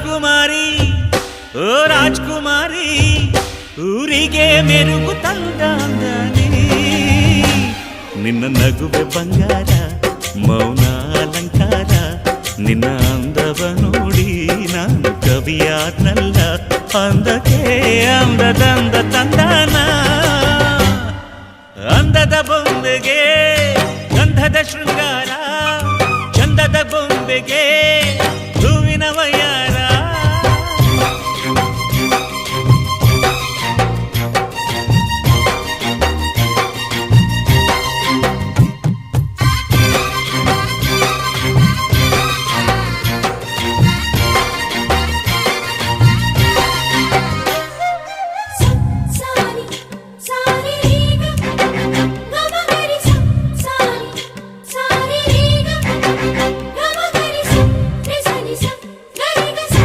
ರಾಜ್ಕುಮಾರಿ ಓ ರಾಜ್ಕುಮಾರಿ ಊರಿಗೆ ಮೆರುಗು ತಂದಾನಿ ನಿನ್ನ ನಗುವೆ ಬಂಗಾರ ಮೌನ ಅಲಂಕಾರ ನಿನ್ನ ಅಂದವ ನೋಡಿ ನಾನು ಕವಿಯಾದ್ನಲ್ಲ ಅಂದಕ್ಕೆ ಅಂದದಂದ ತಂದಾನ ಅಂದದ ಬೊಂಬೆಗೆ ಗಂಧದ ಶೃಂಗಾರ ಚಂದದ ಬೊಂಬೆಗೆ